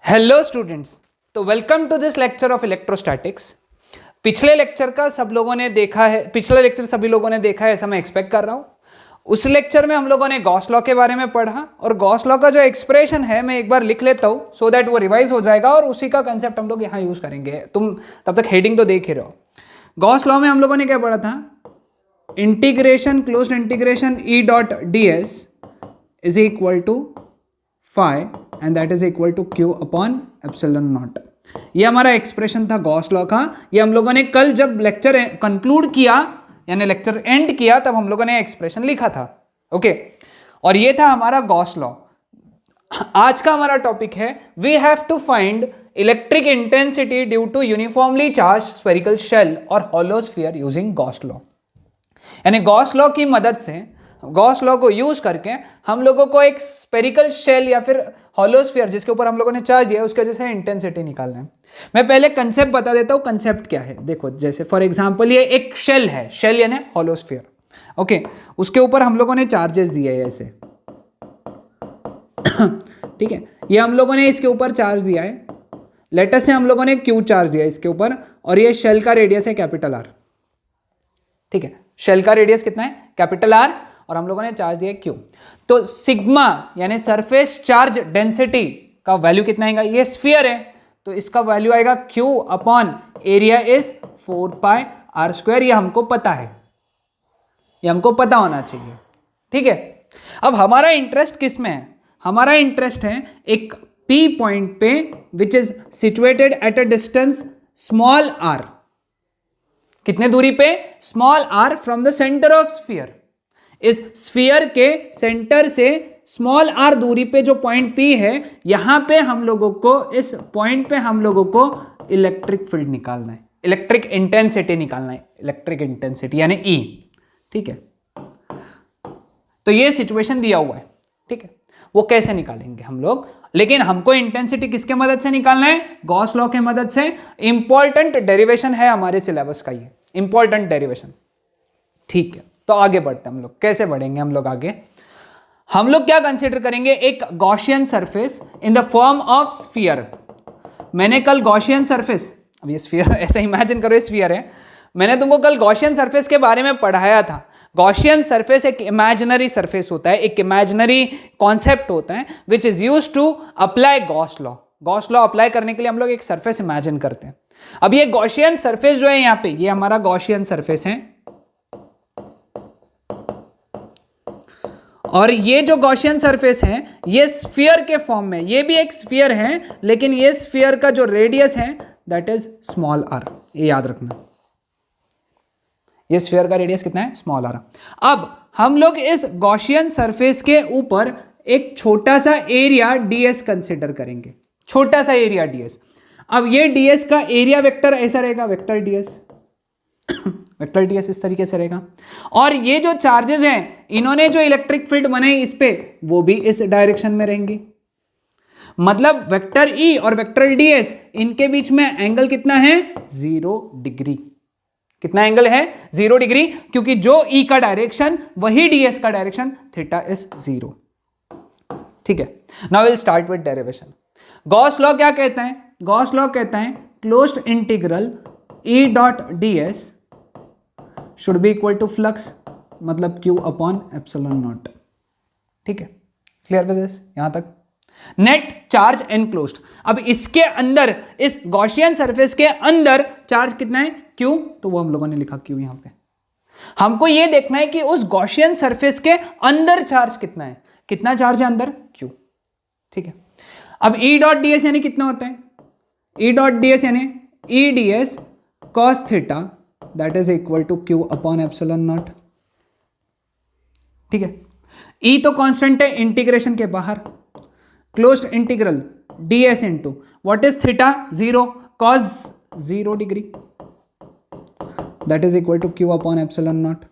Hello students, तो welcome to this lecture of electrostatics. पिछले lecture का सब लोगों ने देखा है, पिछला लेक्चर सभी लोगों ने देखा है ऐसा मैं एक्सपेक्ट कर रहा हूं। उस लेक्चर में हम लोगों ने गॉस लॉ के बारे में पढ़ा और गॉस लॉ का जो एक्सप्रेशन है मैं एक बार लिख लेता हूं सो दैट वो रिवाइज हो जाएगा और उसी का कंसेप्ट हम लोग यहाँ यूज करेंगे। तुम तब तक हेडिंग तो देख ही रहे हो। गॉस लॉ में हम लोगों ने क्या पढ़ा था? Integration closed integration E dot D S is equal to phi and that is equal to q upon epsilon naught। ये हमारा एक्सप्रेशन था गॉस लॉ का। ये हम लोगों ने कल जब लेक्चर कंक्लूड किया यानी लेक्चर एंड किया तब हम लोगों ने एक्सप्रेशन लिखा था। ओके, और ये था हमारा गॉस लॉ। आज का हमारा टॉपिक है we have to find electric intensity due to uniformly charge spherical shell और hollow sphere using Gauss law. यानी गॉस लॉ की मदद से, गॉस लॉ को यूज करके हम लोगों को एक स्फेरिकल शेल या फिर हॉलो स्फीयर जिसके ऊपर हम लोगों ने चार्ज दिया उसके वजह से इंटेंसिटी निकालना है। मैं पहले कंसेप्ट बता देता हूं, कंसेप्ट क्या है। देखो, जैसे फॉर एग्जांपल ये एक शेल है, शेल यानी हॉलो स्फीयर। ओके, उसके ऊपर हम लोगों ने चार्जेस दिए है ऐसे ठीक है, ये हम लोगों ने इसके ऊपर चार्ज दिया है। लेटर से हम लोगों ने क्यू चार्ज दिया इसके ऊपर और ये शेल का रेडियस है कैपिटल आर। ठीक है, शेल का रेडियस कितना है? कैपिटल आर, और हम लोगों ने चार्ज दिया क्यू। तो सिग्मा यानी सरफेस चार्ज डेंसिटी का वैल्यू कितना आएगा? ये स्फीयर है तो इसका वैल्यू आएगा Q upon area is 4 pi R square. ये हमको पता है, ये हमको पता होना चाहिए। ठीक है, अब हमारा इंटरेस्ट किस में है? हमारा इंटरेस्ट है एक पी पॉइंट पे which is situated at a distance small R. कितने दूरी पे? Small R from the centre of sphere. इस स्फीयर के सेंटर से स्मॉल आर दूरी पे जो पॉइंट पी है, यहां पे हम लोगों को, इस पॉइंट पे हम लोगों को इलेक्ट्रिक फील्ड निकालना है, इलेक्ट्रिक इंटेंसिटी निकालना है, इलेक्ट्रिक इंटेंसिटी यानी ई। ठीक है, तो ये सिचुएशन दिया हुआ है। ठीक है, वो कैसे निकालेंगे हम लोग, लेकिन हमको इंटेंसिटी किसके मदद से निकालना है? गॉस लॉ के मदद से। इंपॉर्टेंट डेरिवेशन है हमारे सिलेबस का, ये इंपॉर्टेंट डेरिवेशन। ठीक है, तो आगे बढ़ते हैं हम लोग। कैसे बढ़ेंगे हम लोग आगे? हम लोग क्या कंसीडर करेंगे? एक Gaussian surface in the form of sphere. मैंने कल गॉसियन सरफेस, अब ये स्फीयर ऐसा इमेजिन करो, ये स्फीयर है। मैंने तुमको कल गॉसियन सरफेस के बारे में पढ़ाया था। गॉसियन सरफेस एक इमेजिनरी सरफेस होता है, एक इमेजिनरी कॉन्सेप्ट होता है which is used to apply Gauss law. Gauss law apply करने के लिए हम लोग एक सरफेस इमेजिन करते हैं। अब ये गॉसियन सरफेस जो है यहाँ पे, ये हमारा गॉसियन सरफेस है और ये जो गॉसियन सरफेस है ये स्फीयर के फॉर्म में, ये भी एक स्फीयर है लेकिन ये स्फीयर का जो रेडियस है दैट इज स्मॉल आर। ये याद रखना, ये स्फीयर का रेडियस कितना है? Small R. अब हम लोग इस गॉसियन सरफेस के ऊपर एक छोटा सा एरिया ds कंसिडर करेंगे, छोटा सा एरिया ds। अब ये ds का एरिया वेक्टर ऐसा रहेगा, वेक्टर ds वेक्टर ds इस तरीके से रहेगा। और ये जो चार्जेस हैं, इन्होंने जो इलेक्ट्रिक फील्ड बनाई इस पे, वो भी इस डायरेक्शन में रहेंगी। मतलब वेक्टर E और वेक्टर ds, इनके बीच में एंगल कितना है? 0 डिग्री। कितना एंगल है? 0 डिग्री, क्योंकि जो E का डायरेक्शन वही ds का डायरेक्शन, थीटा इज 0। ठीक है, now will start with derivation. Gauss law क्या कहता है? गॉस लॉ कहता है closed integral E dot ds should be equal to flux, मतलब Q अपॉन एप्सिलॉन नॉट। ठीक है, क्लियर विद दिस यहां तक? Net charge enclosed. अब इसके अंदर, इस गॉसियन सरफेस के अंदर चार्ज कितना है? Q, तो वो हम लोगों ने लिखा Q यहां पे। हमको ये देखना है कि उस गॉसियन सरफेस के अंदर चार्ज कितना है, कितना चार्ज है अंदर? Q। ठीक है, अब E डॉट ds यानी कितना होता है? E डॉट ds यानी E ds cos theta that is equal to Q upon epsilon not. ठीक है, E तो कांस्टेंट है इंटीग्रेशन के बाहर। Closed integral ds into what is theta? 0 cos 0 degree that is equal to Q upon epsilon naught.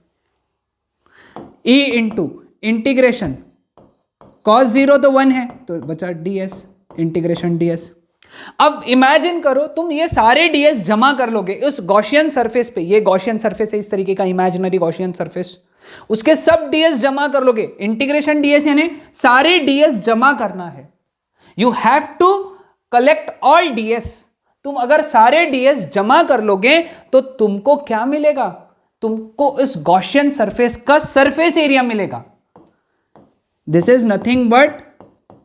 E into integration cos 0 तो 1 है तो बचा ds, इंटीग्रेशन ds। अब इमेजिन करो तुम ये सारे ds जमा कर लोगे उस गॉसियन सरफेस पे। ये गॉसियन सरफेस है इस तरीके का, इमेजिनरी गॉसियन सरफेस, उसके सब ds जमा कर लोगे। इंटीग्रेशन ds यानी सारे ds जमा करना है। You have to collect all ds, तुम अगर सारे डीएस जमा कर लोगे तो तुमको क्या मिलेगा, तुमको इस गॉसियन सरफेस का सरफेस एरिया मिलेगा. This is nothing but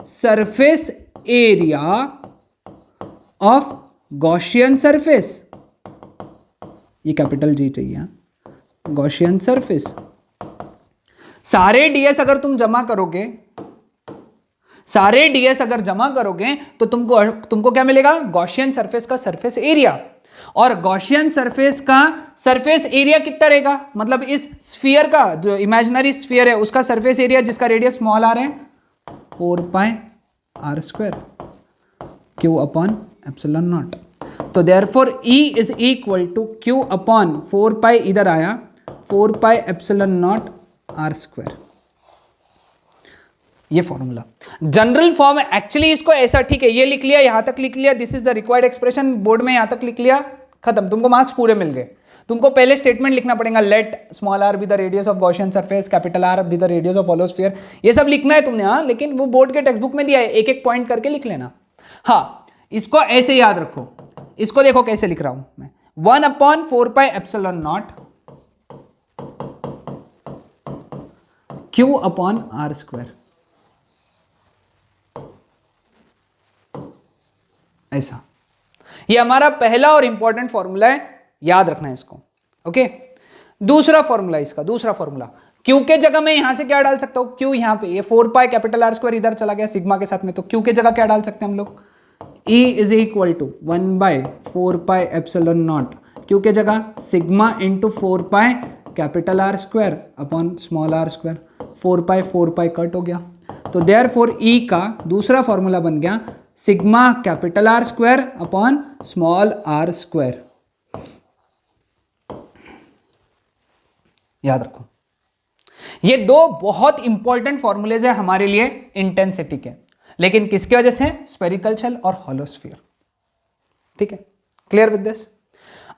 surface area of Gaussian surface. ये कैपिटल जी चाहिए, गॉसियन सरफेस. सारे डीएस अगर तुम जमा करोगे, सारे डीएस अगर जमा करोगे तो तुमको क्या मिलेगा, गॉसियन सरफेस का सरफेस एरिया. और गॉसियन सरफेस का सरफेस एरिया कितना रहेगा, मतलब इस स्फीयर का जो इमेजिनरी स्फीयर है उसका सरफेस एरिया जिसका रेडियस स्मॉल आर है 4 pi R square Q upon epsilon naught. तो therefore E is equal to Q upon 4 pi, इधर आया 4 pi epsilon naught R square. ये फॉर्मूला जनरल फॉर्म है एक्चुअली. इसको ऐसा, ठीक है, ये लिख लिया, यहां तक लिख लिया, this is the required expression, board में यहां तक लिख लिया, खत्म, तुमको मार्क्स पूरे मिल गए. तुमको पहले स्टेटमेंट लिखना पड़ेगा, let small R be the radius of Gaussian surface, capital R be the radius of hollow sphere. ये सब लिखना है तुमने, हाँ, लेकिन वो बोर्ड के टेक्स्ट बुक में दिया है, एक एक पॉइंट करके लिख लेना. हाँ, इसको ऐसे याद रखो. इसको देखो कैसे लिख रहा हूं मैं, 1 upon 4 pi epsilon naught Q upon R square, ऐसा. ये हमारा पहला और इंपॉर्टेंट फॉर्मूला है, याद रखना है इसको. ओके, दूसरा फॉर्मूला, इसका दूसरा फॉर्मूला, क्यू के जगह में यहां से क्या डाल सकता हूं, क्यू यहां पे, ये 4 पाई कैपिटल आर स्क्वायर इधर चला गया सिग्मा के साथ में, तो क्यू के जगह क्या डाल सकते हैं हम लोग, E is equal to 1 by 4 pi epsilon naught, Q के जगह sigma into 4 pi capital R square upon small R square. 4 pi cut हो गया, तो देयरफॉर E का दूसरा फॉर्मूला बन गया sigma capital R square upon small R square. याद रखो, ये दो बहुत इंपॉर्टेंट फॉर्मूलेज है हमारे लिए इंटेंसिटी के, लेकिन किसकी वजह से, स्फेरिकल शेल और होलो स्फीयर. ठीक है, क्लियर विद दिस.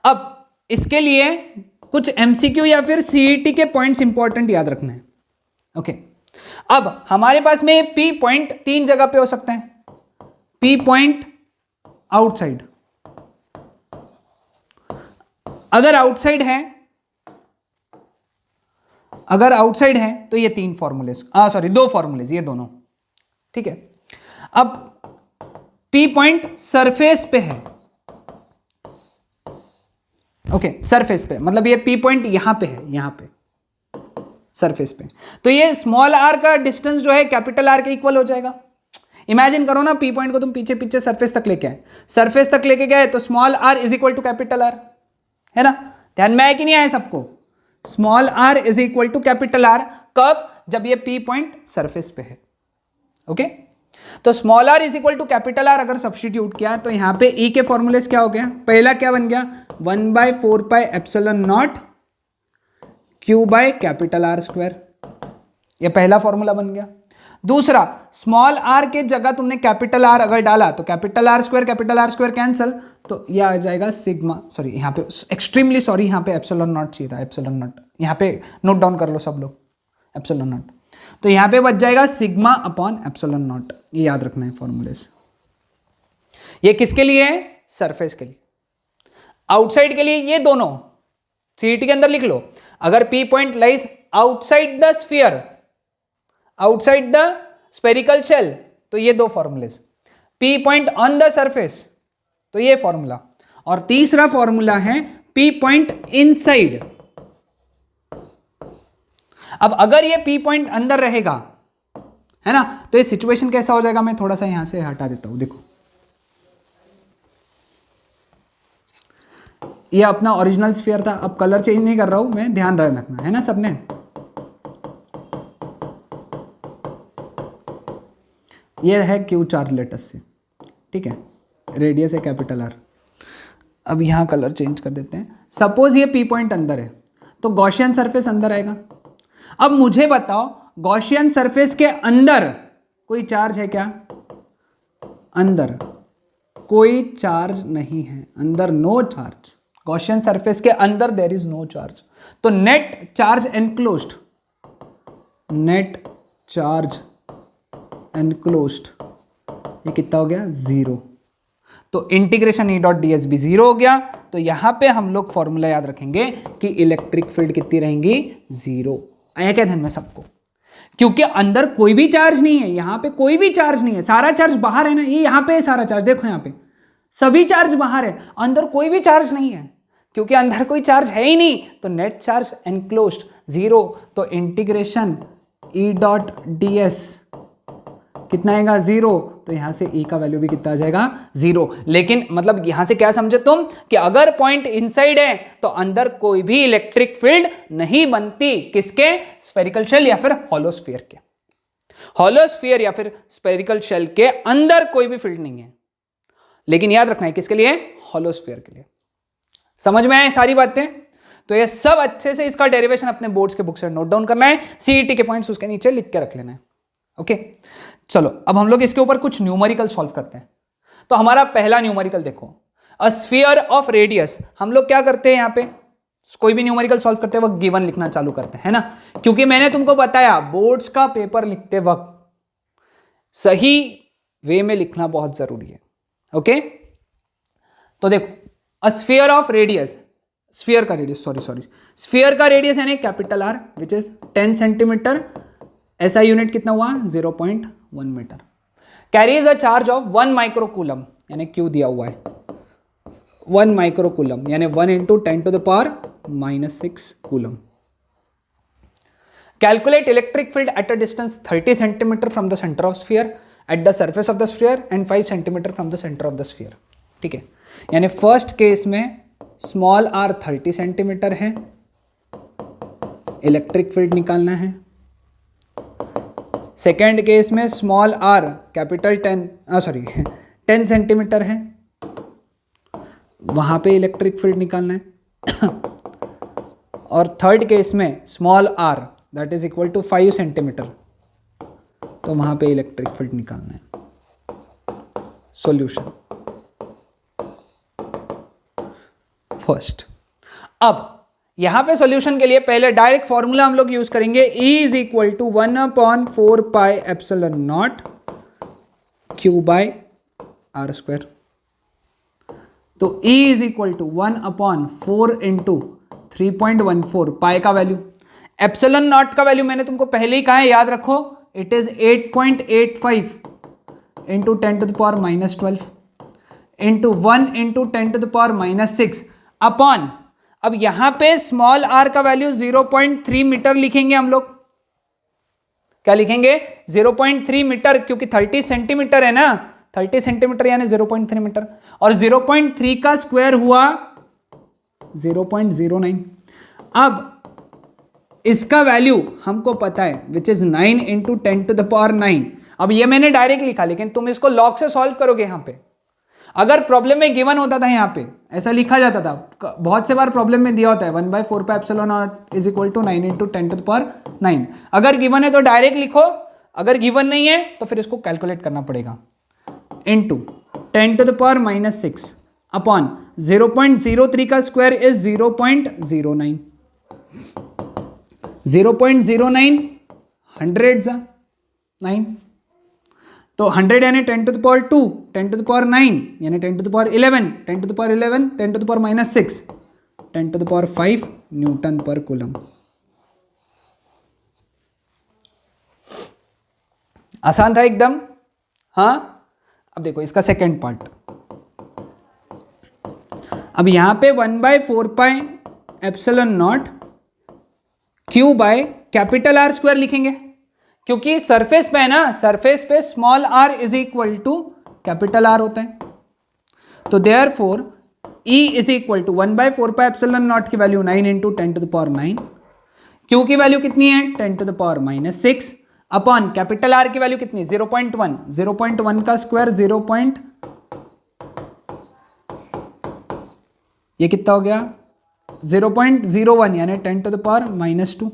अब इसके लिए कुछ एमसीक्यू या फिर सीईटी के पॉइंट्स इंपॉर्टेंट याद रखना है. ओके, अब हमारे पास में पी पॉइंट 3 जगह पे हो सकते हैं. पी पॉइंट आउटसाइड, अगर आउटसाइड है, अगर आउटसाइड है तो ये 3 फॉर्मूलेज, सॉरी 2 फॉर्मूलेज, ये दोनों. ठीक है, अब पी पॉइंट सरफेस पे है. ओके, सरफेस पे, मतलब ये पी पॉइंट यहां पे है, यहां पे सरफेस पे, तो ये स्मॉल आर का डिस्टेंस जो है कैपिटल आर के इक्वल हो जाएगा. इमेजिन करो ना, पी पॉइंट को तुम पीछे पीछे सरफेस तक लेके आए, सरफेस तक लेके गए तो small R is equal to capital R, है ना. ध्यान में आया कि नहीं आया सबको, small R is equal to capital R. कब, जब ये पी पॉइंट सरफेस पे है. ओके, तो small R is equal to capital R अगर सब्स्टिट्यूट किया तो यहां पे ई के फॉर्मूलेस क्या हो गया, पहला क्या बन गया, 1 by 4 pi epsilon naught Q by capital R square, ये पहला फॉर्मूला बन गया. दूसरा, स्मॉल आर के जगह तुमने कैपिटल आर अगर डाला तो कैपिटल आर स्क्वायर कैंसल, तो ये आ जाएगा सिग्मा, सॉरी यहाँ पे एक्सट्रीमली सॉरी, यहाँ पे एप्सिलॉन नॉट चाहिए था, एप्सिलॉन नॉट यहाँ पे नोट डाउन कर लो सब लोग, एप्सिलॉन नॉट, तो यहाँ पे बच जाएगा सिग्मा अपॉन एप्सिलॉन नॉट. ये याद रखना है फॉर्मूलेस. ये किसके लिए है, सरफेस के लिए. आउटसाइड के लिए ये दोनों सीईटी के अंदर लिख लो, अगर P point lies outside the sphere, outside the spherical shell, तो ये 2 formulas. P point on the surface, तो ये फॉर्मूला. और तीसरा फॉर्मूला है पी पॉइंट इनसाइड. अब अगर ये पी पॉइंट अंदर रहेगा, है ना, तो ये सिचुएशन कैसा हो जाएगा, मैं थोड़ा सा यहां से हटा देता हूं. देखो, ये अपना ओरिजिनल स्फीयर था, अब कलर चेंज नहीं कर रहा हूं मैं, ध्यान रखना है ना सबने. ये है क्यू चार्ज लेटस से, ठीक है, रेडियस है कैपिटल आर. अब यहां कलर चेंज कर देते हैं. सपोज ये पी पॉइंट अंदर है तो गॉसियन सरफेस अंदर आएगा. अब मुझे बताओ, गॉसियन सरफेस के अंदर कोई चार्ज है क्या, अंदर कोई चार्ज नहीं है, अंदर नो चार्ज. गॉसियन सरफेस के अंदर देयर इज नो चार्ज, तो net charge enclosed, net charge enclosed, ये कितना हो गया, 0. तो integration E dot D S भी 0 हो गया। तो यहां पे हम लोग फॉर्मूला याद रखेंगे कि इलेक्ट्रिक फील्ड कितनी रहेंगी, 0। आया क्या ध्यान में सबको? क्योंकि अंदर कोई भी चार्ज नहीं है, यहां पे कोई भी चार्ज नहीं है, सारा चार्ज बाहर है ना। ये यहां पे सारा चार्ज देखो, यहां पे सभी चार्ज बाहर है, अंदर कोई भी चार्ज नहीं है। क्योंकि अंदर कोई चार्ज है ही नहीं, तो नेट चार्ज एनक्लोज्ड 0। तो integration E dot D S कितना आएगा, 0। तो यहां से e का वैल्यू भी कितना आ जाएगा, 0। लेकिन मतलब यहां से क्या समझे तुम कि अगर पॉइंट इनसाइड है तो अंदर कोई भी इलेक्ट्रिक फील्ड नहीं बनती। किसके? स्फेरिकल शेल या फिर हॉलोस्फीयर के। हॉलोस्फीयर या फिर स्फेरिकल शेल के अंदर कोई भी फील्ड नहीं है। लेकिन याद रखना है किसके लिए? हॉलोस्फीयर के लिए। समझ में आए सारी बातें? तो ये सब अच्छे से इसका डेरिवेशन अपने बोर्ड्स के बुक से नोट डाउन करना है, सीईटी के पॉइंट्स उसके नीचे लिख के रख लेना है। ओके चलो अब हम लोग इसके ऊपर कुछ न्यूमेरिकल सॉल्व करते हैं। तो हमारा पहला न्यूमेरिकल देखो, अ स्फीयर ऑफ रेडियस। हम लोग क्या करते हैं, यहां पे कोई भी न्यूमेरिकल सॉल्व करते वक्त गिवन लिखना चालू करते हैं, है ना। क्योंकि मैंने तुमको बताया बोर्ड्स का पेपर लिखते वक्त सही वे में लिखना बहुत जरूरी है। ओके तो देखो, a sphere of radius, sphere का रेडियस स्फीयर का रेडियस यानी capital R which is 10 centimetre. ऐसा यूनिट कितना हुआ, 0.1 metre. Carries a charge of 1 microcoulomb, यानी क्यू दिया हुआ है 1 माइक्रोकूलम, यानी 1 into 10⁻⁻6 coulomb. Calculate electric field at a distance 30 centimetre from the centre of sphere at the surface of the sphere and 5 centimetre from the centre of the sphere. ठीक है, यानी first case में small R 30 centimetre है, electric field निकालना है। Second case में small R capital 10 centimetre है, वहां पे इलेक्ट्रिक फील्ड निकालना है। और थर्ड केस में small R that is equal to 5 centimetre, तो वहां पे इलेक्ट्रिक फील्ड निकालना है। Solution first. अब यहां पे सॉल्यूशन के लिए पहले डायरेक्ट फॉर्मूला हम लोग यूज करेंगे, E is equal to 1/4 pi epsilon naught Q by R square. तो E is equal to 1/4 into 3.14 pi का वैल्यू, एप्सिलॉन नॉट का वैल्यू मैंने तुमको पहले ही कहा है, याद रखो, it is 8.85 into 10⁻⁻12 into 1 into 10⁻⁻6 upon, अब यहां पे स्मॉल आर का वैल्यू 0.3 मीटर लिखेंगे हम लोग। क्या लिखेंगे? 0.3 मीटर, क्योंकि 30 सेंटीमीटर है ना, 30 सेंटीमीटर यानी 0.3 मीटर, और 0.3 का स्क्वायर हुआ 0.09। अब इसका वैल्यू हमको पता है विच इज 9 इंटू 10⁻9। अब ये मैंने डायरेक्ट लिखा, लेकिन तुम इसको लॉग से सॉल्व करोगे। यहां पे अगर प्रॉब्लम में गिवन होता था, यहां पे ऐसा लिखा जाता था, बहुत से बार प्रॉब्लम में दिया होता है 1/4 pi epsilon naught is equal to 9 into 10⁻9। अगर गिवन है तो डायरेक्ट लिखो, अगर गिवन नहीं है तो फिर इसको कैलकुलेट करना पड़ेगा। इंटू 10⁻⁻6 अपॉन 0.03 का स्क्वायर इज 0.09। 0.09 100 9, तो 100 यानी 10⁻2, 10⁻9 यानी 10⁻11, 10⁻11 10⁻⁻6, 10⁻5 न्यूटन पर कूलम। आसान था एकदम। हाँ, अब देखो इसका सेकेंड पार्ट। अब यहां पे 1/4 pi epsilon naught Q by capital R square लिखेंगे, क्योंकि सरफेस पे है ना, सरफेस पे small R is equal to capital R होता है। तो therefore E is equal to 1/4 pi epsilon naught की वैल्यू 9 इंटू 10⁻9, Q की वैल्यू कितनी है 10⁻6 अपॉन कैपिटल आर की वैल्यू कितनी 0.1, 0.1 का स्क्वायर 0. ये कितना हो गया 0.01 यानी 10⁻2।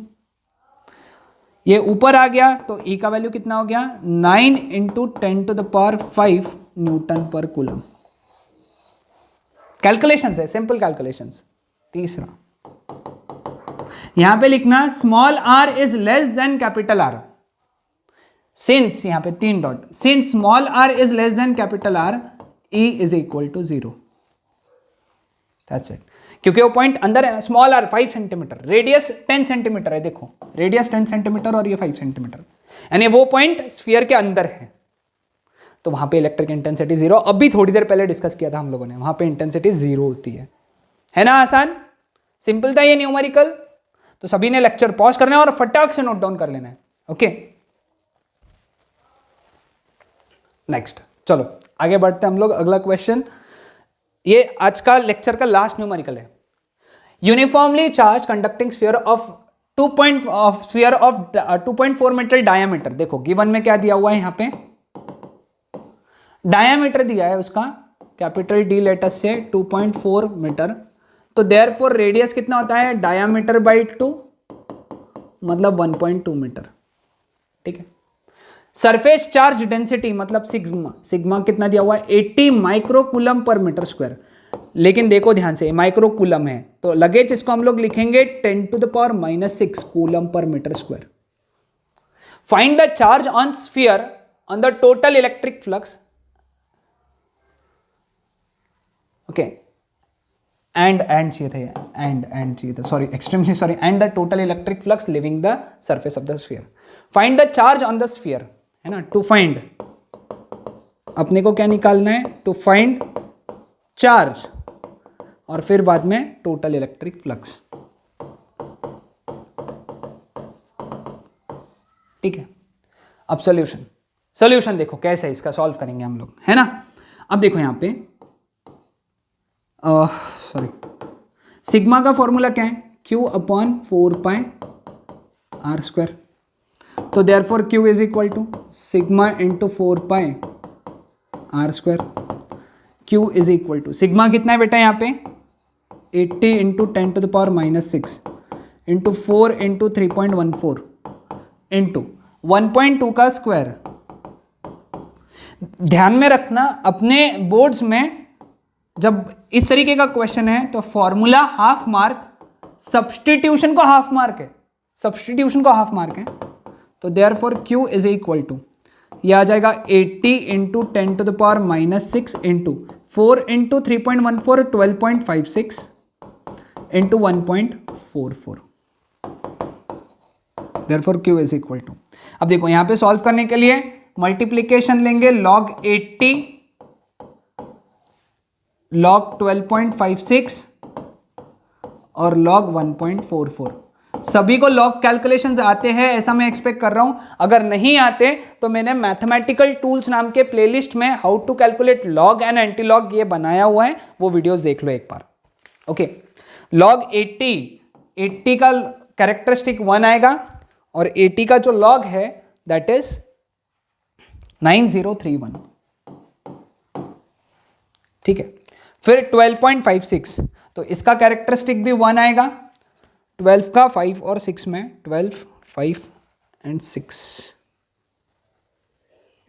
ये ऊपर आ गया तो E का वैल्यू कितना हो गया 9 इंटू 10⁵ न्यूटन पर कूलम। कैलकुलेशंस है, सिंपल कैलकुलेशंस। तीसरा यहां पे लिखना small R is less than capital R, since यहां पे 3 dot, since small R is less than capital R E is equal to 0। That's it. क्योंकि वो पॉइंट अंदर है ना, small R 5 centimetre, radius 10 centimetre है, देखो रेडियस 10 सेंटीमीटर और ये 5 सेंटीमीटर, यानी वो पॉइंट स्फीयर के अंदर है, तो वहां पे इलेक्ट्रिक इंटेंसिटी 0। अभी थोड़ी देर पहले डिस्कस किया था हम लोगों ने, वहां पे इंटेंसिटी 0 होती है ना। आसान सिंपल था ये न्यूमेरिकल। तो सभी ने लेक्चर पॉज करना है और फटाक से नोट डाउन कर लेना है। ओके नेक्स्ट, चलो आगे बढ़ते हैं हम लोग। अगला क्वेश्चन, ये आज का लेक्चर का लास्ट न्यूमेरिकल है। Uniformly charge conducting sphere of 2.4 metre diameter. देखो गिवन में क्या दिया हुआ है, यहां पे डायामीटर दिया है उसका कैपिटल डी लेटर से 2.4 मीटर, तो देयरफॉर रेडियस कितना होता है, डायामीटर बाई 2 मतलब 1.2 मीटर। ठीक है। सरफेस चार्ज डेंसिटी मतलब सिग्मा, सिग्मा कितना दिया हुआ है 80 माइक्रो कूलम पर मीटर स्क्वायर। लेकिन देखो ध्यान से, माइक्रो कूलम है तो लगेज इसको हम लोग लिखेंगे 10⁻⁻6 कूलम पर metre square. Find the charge on sphere on the total electric flux, okay and चाहिए था, एंड चाहिए था, sorry extremely sorry, and the total electric flux leaving the surface of the sphere. Find the charge on the sphere, है ना। To find, अपने को क्या निकालना है, टू फाइंड चार्ज और फिर बाद में टोटल इलेक्ट्रिक फ्लक्स। ठीक है। अब सॉल्यूशन देखो कैसे इसका सॉल्व करेंगे हम लोग, है ना। अब देखो यहां पे सॉरी, सिग्मा का फॉर्मूला क्या है, Q/4πr²। तो therefore Q is equal to sigma into 4πr²। Q is equal to sigma कितना है बेटा यहाँ पे 80 इंटू 10⁻⁻6 इंटू 4 इंटू 3.14 इंटू 1.2 का स्क्वायर। ध्यान में रखना अपने बोर्ड्स में जब इस तरीके का क्वेश्चन है तो फॉर्मूला हाफ मार्क, सब्सटीट्यूशन को हाफ मार्क है, तो therefore Q is equal to ये आ जाएगा 80 into 10⁻⁻6 into 4 into 3.14 12.56 into 1.44। Therefore Q is equal to, अब देखो यहां पे सॉल्व करने के लिए मल्टीप्लीकेशन लेंगे, log 80 log 12.56 और log 1.44। सभी को लॉग कैलकुलेशंस आते हैं ऐसा मैं एक्सपेक्ट कर रहा हूं। अगर नहीं आते तो मैंने मैथमेटिकल टूल्स नाम के प्लेलिस्ट में how to calculate log and anti log ये बनाया हुआ है, वो वीडियोस देख लो एक बार। ओके, लॉग 80 का कैरेक्टरिस्टिक 1 आएगा और 80 का जो लॉग है दैट इज 9031। ठीक है। फिर 12.56, तो इसका कैरेक्टरिस्टिक भी 1 आएगा। 12 का 5 और 6 में 12, 5 एंड 6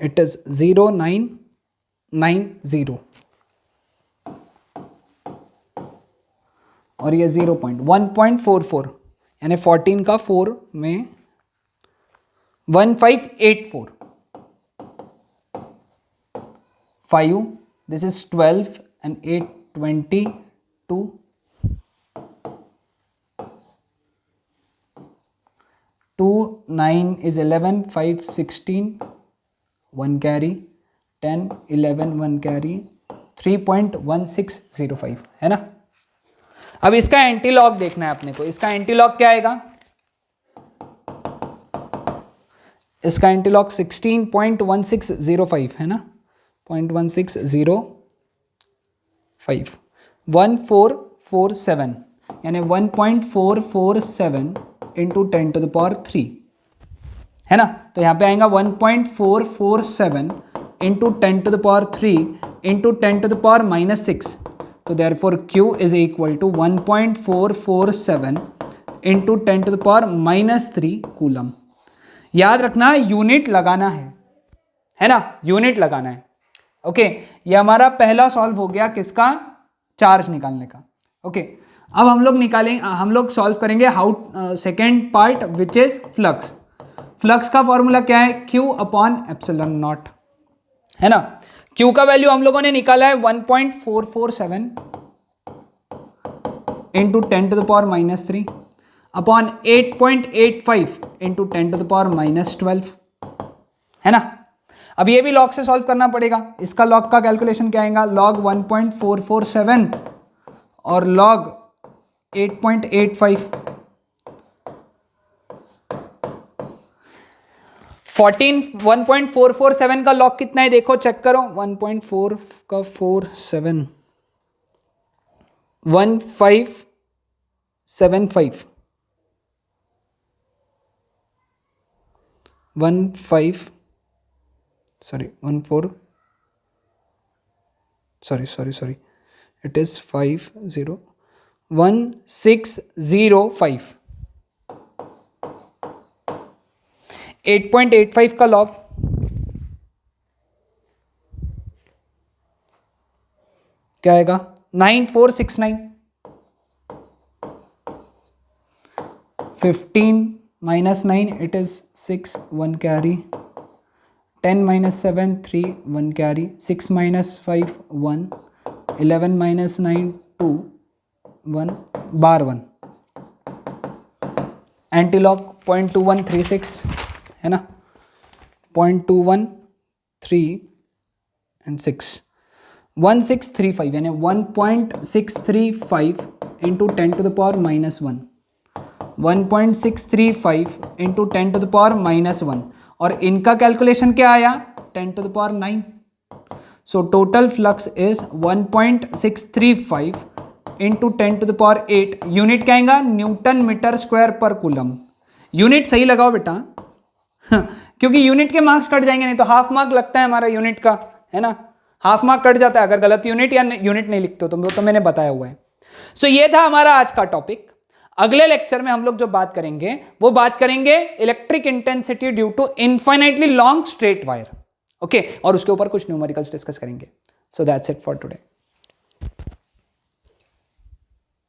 इट इज 0990 और ये 1.44 यानी 14 का 4 में 1584 5, this is 12 and 8 22 2 9 is 11 5 16 1 carry 10 11 1 carry 3.1605 है ना। अब इसका एंटी लॉग देखना है अपने को, इसका एंटी लॉग क्या आएगा, इसका एंटी लॉग 16.1605 है ना, 0.1605 1447 यानी 1.447 इंटू 10⁻³ है ना। तो यहाँ पे आएगा 1.447 इंटू 10⁻³ इंटू 10⁻⁻6। तो therefore Q is equal to 1.447 into 10⁻³ coulomb. याद रखना यूनिट लगाना है ना, यूनिट लगाना है। ओके, ये हमारा पहला सॉल्व हो गया किसका, चार्ज निकालने का। ओके, अब हम लोग सॉल्व करेंगे how second part which is flux. Flux का फॉर्मूला क्या है, Q/ε0 है ना। Q का वैल्यू हम लोगों ने निकाला है 1.447 इंटू 10⁻³ अपॉन 8.85 इंटू 10⁻12 है ना। अब ये भी लॉग से सॉल्व करना पड़ेगा। इसका लॉग का कैलकुलेशन क्या आएगा, लॉग 1.447 और लॉग 8.85 1.447 का लॉग कितना है देखो, चेक करो। 1.4 का 47 1575 it is 1605 8.85 का लॉग क्या आएगा, 9469 15 minus 9 it is 6 1 carry 10 minus 7 3 1 carry 6 minus 5 1 11 minus 9 2 1 bar 1 antilog 0.2136 है ना, 0.213 एंड 6 1635 यानी 1.635 इंटू 10⁻⁻1 1.635 इंटू 10⁻⁻1 और इनका कैलकुलेशन क्या आया 10⁹ so total flux is 1.635 into 10⁸ unit क्या आएगा, न्यूटन मीटर स्क्वायर पर कूलम। यूनिट सही लगाओ बेटा क्योंकि यूनिट के मार्क्स कट जाएंगे, नहीं तो हाफ मार्क लगता है हमारा यूनिट का, है ना, हाफ मार्क कट जाता है अगर गलत यूनिट या यूनिट नहीं लिखते हो, तो वो तो मैंने बताया हुआ है। सो ये था हमारा आज का टॉपिक। अगले लेक्चर में हम लोग जो बात करेंगे वो बात करेंगे electric intensity due to infinitely long straight wire, okay, और उसके ऊपर कुछ न्यूमेरिकल्स डिस्कस करेंगे। So that's it for today.